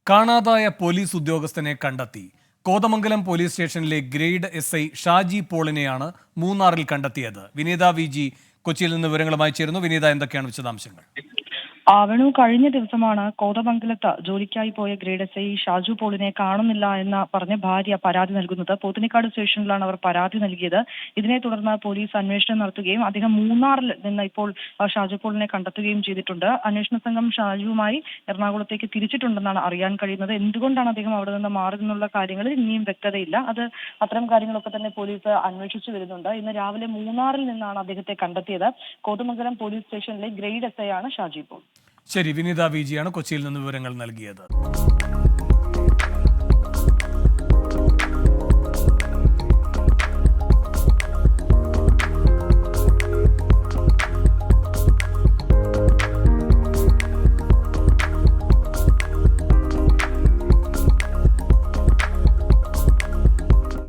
കാണാതായ പോലീസ് ഉദ്യോഗസ്ഥനെ കണ്ടെത്തി. കോതമംഗലം പോലീസ് സ്റ്റേഷനിലെ ഗ്രേഡ് SI ഷാജി പോളിനെയാണ് മൂന്നാറിൽ കണ്ടെത്തിയത്. വിനീത VG കൊച്ചിയിൽ നിന്ന് വിവരങ്ങളുമായി ചേരുന്നു. വിനീത, എന്തൊക്കെയാണ് വിശദാംശങ്ങൾ? വേണു, കഴിഞ്ഞ ദിവസമാണ് കോതമംഗലത്ത് ജോലിക്കായി പോയ ഗ്രേഡ് SI ഷാജു പോളിനെ കാണുന്നില്ല എന്ന് പറഞ്ഞ് ഭാര്യ പരാതി നൽകുന്നത്. പോത്തിനിക്കാട് സ്റ്റേഷനിലാണ് അവർ പരാതി നൽകിയത്. ഇതിനെ തുടർന്ന് പോലീസ് അന്വേഷണം നടത്തുകയും അദ്ദേഹം മൂന്നാറിൽ നിന്ന് ഇപ്പോൾ ഷാജു പോളിനെ കണ്ടെത്തുകയും ചെയ്തിട്ടുണ്ട്. അന്വേഷണ സംഘം ഷാജുവുമായി എറണാകുളത്തേക്ക് തിരിച്ചിട്ടുണ്ടെന്നാണ് അറിയാൻ കഴിയുന്നത്. എന്തുകൊണ്ടാണ് അദ്ദേഹം അവിടെ നിന്ന് മാറി നിന്നുള്ള കാര്യങ്ങളിൽ ഇനിയും വ്യക്തതയില്ല. അത്തരം കാര്യങ്ങളൊക്കെ തന്നെ പോലീസ് അന്വേഷിച്ചു വരുന്നുണ്ട്. ഇന്ന് രാവിലെ മൂന്നാറിൽ നിന്നാണ് അദ്ദേഹത്തെ കണ്ടെത്തിയത്. കോതമംഗലം പോലീസ് സ്റ്റേഷനിലെ ഗ്രേഡ് SI ആണ് ഷാജി പോൾ. ശരി, വിനീത VG ആണ് കൊച്ചിയിൽ നിന്ന് വിവരങ്ങൾ നൽകിയത്.